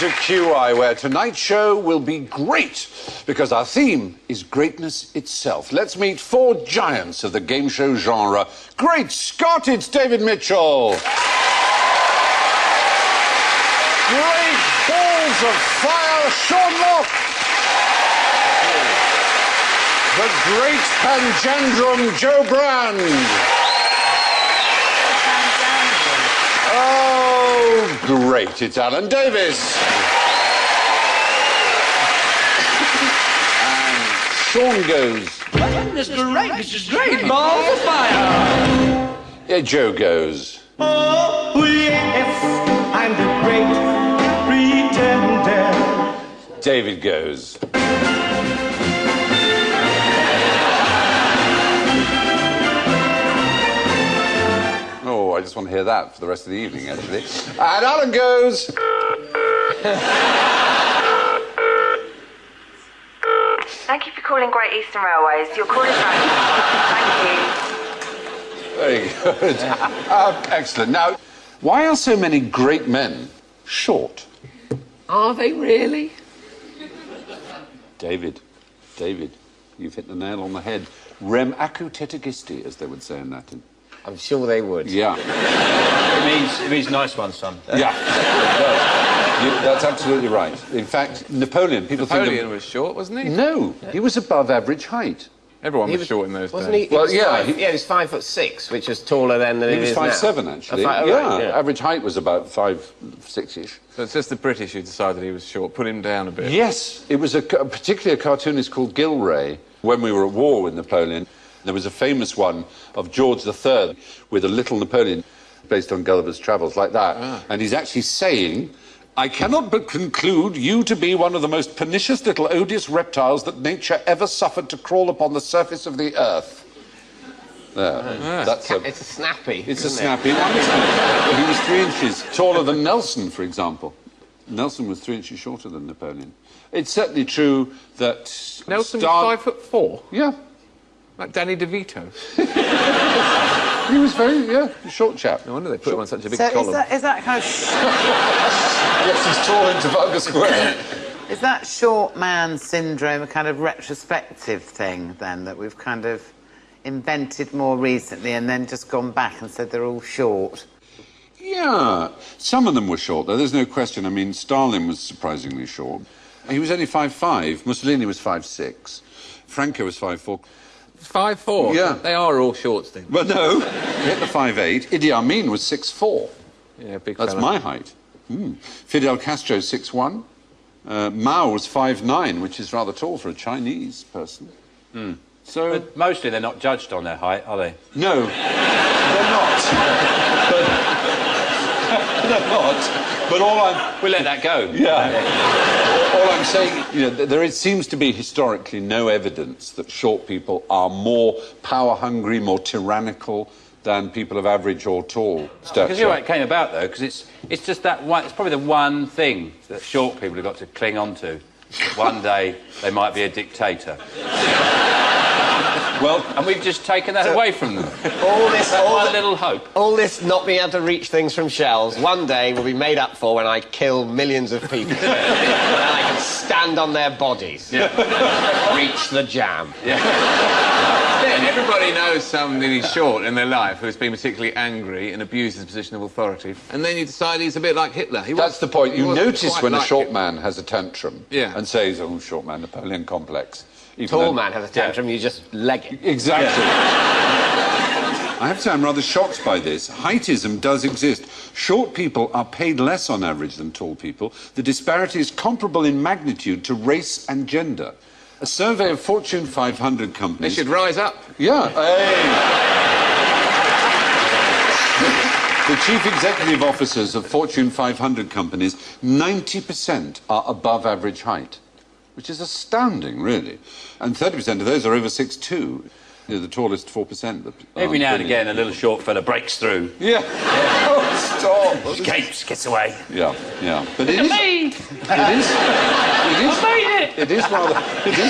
to QI, where tonight's show will be great, because our theme is greatness itself. Let's meet four giants of the game show genre. Great Scott, it's David Mitchell. Great balls of fire, Sean Locke. The great Panjandrum, Joe Brand. Oh, great, it's Alan Davis. And Sean goes. This is great, balls of fire. Yeah, Joe goes. Oh, yes, I'm the great pretender. David goes. Oh, I just want to hear that for the rest of the evening, actually. And Alan goes. Thank you for calling Great Eastern Railways. Your call is ready. Thank you. Very good. Excellent. Now, why are so many great men short? Are they really? David, you've hit the nail on the head. Rem acutetigisti, as they would say in Latin. I'm sure they would. Yeah. It means nice one, son. Yeah. That's absolutely right. In fact, Napoleon, Napoleon was short, wasn't he? No, he was above average height. Everyone was short in those wasn't days. he? Well, he was 5'6", which was taller then than He it was is 5'7", now. actually. Oh, Yeah, average height was about 5'6"-ish. So it's just the British who decided he was short, put him down a bit. Yes, it was particularly a cartoonist called Gilray. When we were at war with Napoleon, there was a famous one of George III with a little Napoleon based on Gulliver's Travels, like that. Ah. And he's actually saying, I cannot but conclude you to be one of the most pernicious little odious reptiles that nature ever suffered to crawl upon the surface of the earth. There. It's a snappy. It's a snappy one. He was 3 inches taller than Nelson, for example. Nelson was 3 inches shorter than Napoleon. It's certainly true that... Nelson was 5'4"? Yeah. Like Danny DeVito. He was very, short chap. No wonder they put him on such a big so column. Is that kind of... Yes, he's tall in Trafalgar Square. Is that short man syndrome a kind of retrospective thing, then, that we've kind of invented more recently and then just gone back and said they're all short? Yeah. Some of them were short, though. There's no question. I mean, Stalin was surprisingly short. He was only 5'5". Mussolini was 5'6". Franco was 5'4". 5'4"? Yeah. They are all short, Steve. Well, no. He hit the 5'8". Idi Amin was 6'4". Yeah, big That's fella. my height. Fidel Castro, 6'1". Mao was 5'9", which is rather tall for a Chinese person. So... But mostly they're not judged on their height, are they? No, they're not. They're not. But all I'm... We'll let that go. Yeah. All I'm saying, there seems to be historically no evidence that short people are more power-hungry, more tyrannical than people of average or tall stature. Because you know why it came about, though, because it's just that one... It's probably the one thing that short people have got to cling on to. One day they might be a dictator. Well, and we've just taken that away from them. One little hope. All this not being able to reach things from shells, one day will be made up for when I kill millions of people. And I can stand on their bodies. Yeah. Reach the jam. Yeah. And everybody knows somebody short in their life who's been particularly angry and abused his position of authority. And then you decide he's a bit like Hitler. That's the point. You notice when a short Hitler. man has a tantrum Yeah. and says, oh, short man, Napoleon complex. Tall man has a tantrum, you just leg it. Exactly. I have to say, I'm rather shocked by this. Heightism does exist. Short people are paid less on average than tall people. The disparity is comparable in magnitude to race and gender. A survey of Fortune 500 They companies... should rise up. Yeah. The chief executive officers of Fortune 500 companies, 90% are above average height, which is astounding, really. And 30% of those are over 6'2". The tallest 4%. Every now and again, a little short fella breaks through. Yeah. Oh, stop. Escapes, gets away. Yeah. But it is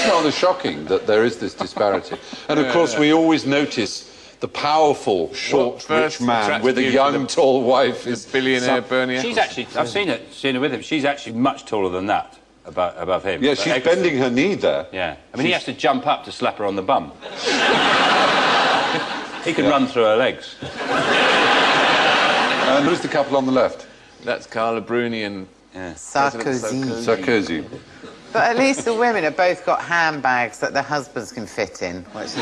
rather shocking that there is this disparity. And of course, we always notice the powerful, short, rich man with a young, tall wife is billionaire Bernie She's Ecclestone. actually, I've seen her with him. She's actually much taller than that, above him. Yeah, But she's Ecclestone- bending her knee there. Yeah. I mean, he has to jump up to slap her on the bum. He can run through her legs. And who's the couple on the left? That's Carla Bruni and Sarkozy. Sarkozy. But at least the women have both got handbags that their husbands can fit in. Which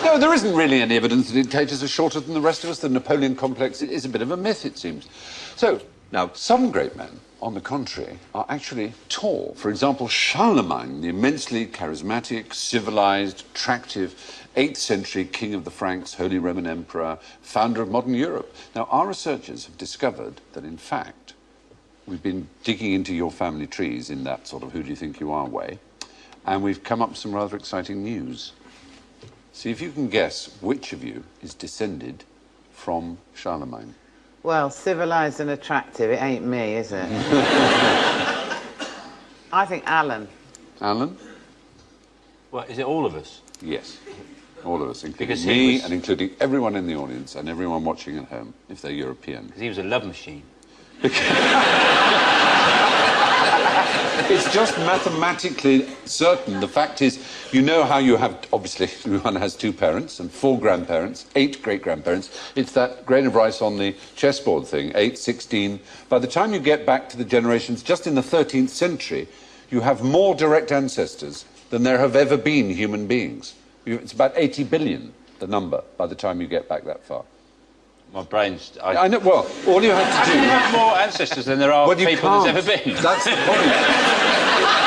No, there isn't really any evidence that dictators are shorter than the rest of us. The Napoleon complex is a bit of a myth, it seems. So, now, some great men, on the contrary, are actually tall. For example, Charlemagne, the immensely charismatic, civilized, attractive 8th century king of the Franks, Holy Roman Emperor, founder of modern Europe. Now, our researchers have discovered that, in fact, we've been digging into your family trees in that sort of who do you think you are way, and we've come up with some rather exciting news. See if you can guess which of you is descended from Charlemagne. Well, civilised and attractive, it ain't me, is it? I think Alan. Alan? Well, is it all of us? Yes. All of us, including Because me he was- and including everyone in the audience and everyone watching at home, if they're European. Because he was a love machine. It's just mathematically certain. The fact is, you know how you have, obviously, everyone has 2 parents and 4 grandparents, 8 great-grandparents. It's that grain of rice on the chessboard thing, 8, 16. By the time you get back to the generations just in the 13th century, you have more direct ancestors than there have ever been human beings. It's about 80 billion, the number, by the time you get back that far. My brain's... I know, well, all you have to do... You have more ancestors than there are Well, you people can't. there's ever been. That's the point.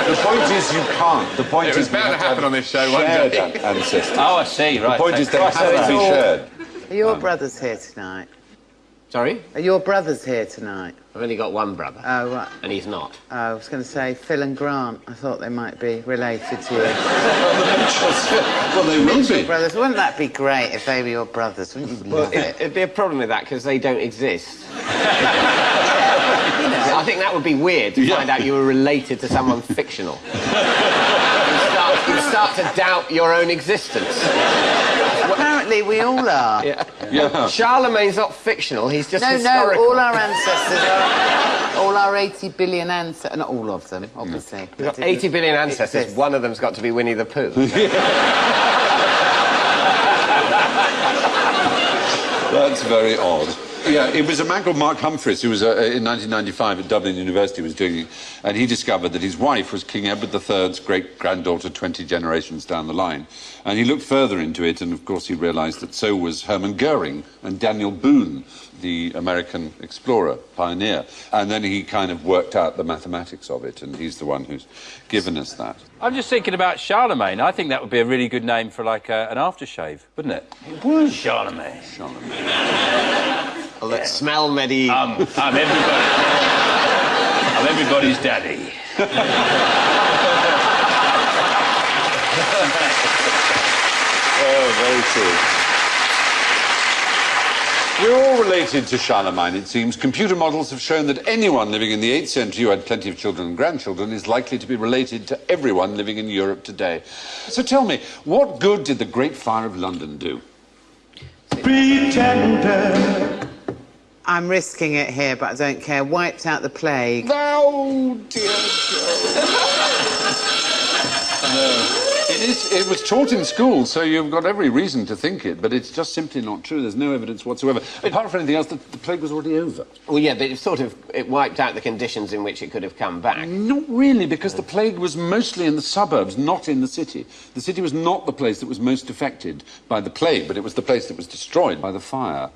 The point is you can't. The point It was is we bound to have happen have on this show one shared day. ancestors. Oh, I see, right. The point is they Thanks. have to be shared. Are your brothers here tonight? Sorry? Are your brothers here tonight? I've only got one brother, Oh, right. and he's not. Oh, I was going to say Phil and Grant. I thought they might be related to you. Well, they will be. Brothers, wouldn't that be great if they were your brothers? Wouldn't you love it? It'd be a problem with that because they don't exist. I think that would be weird to find out you were related to someone fictional. You'd start to doubt your own existence. Apparently, we all are. Yeah. Charlemagne's not fictional, he's just No, historical. all our ancestors are... All our 80 billion ancestors... Not all of them, obviously. We've got 80 billion ancestors, Exist. one of them's got to be Winnie the Pooh. That's very odd. Yeah, it was a man called Mark Humphreys who was, in 1995 at Dublin University, was doing it, and he discovered that his wife was King Edward III's great-granddaughter 20 generations down the line. And he looked further into it, and of course he realised that so was Hermann Goering and Daniel Boone, the American explorer, pioneer. And then he kind of worked out the mathematics of it, and he's the one who's given us that. I'm just thinking about Charlemagne. I think that would be a really good name for, like, an aftershave, wouldn't it? It was Charlemagne. Well, let's smell medieval. I'm everybody. I'm everybody's daddy. Oh, very true. We're all related to Charlemagne, it seems. Computer models have shown that anyone living in the 8th century who had plenty of children and grandchildren is likely to be related to everyone living in Europe today. So tell me, what good did the Great Fire of London do? Pretender. I'm risking it here, but I don't care. Wiped out the plague. Oh, dear Joe. It was taught in school, so you've got every reason to think it, but it's just simply not true. There's no evidence whatsoever. Apart from anything else, the plague was already over. Well, yeah, but it wiped out the conditions in which it could have come back. Not really, because the plague was mostly in the suburbs, not in the city. The city was not the place that was most affected by the plague, but it was the place that was destroyed by the fire.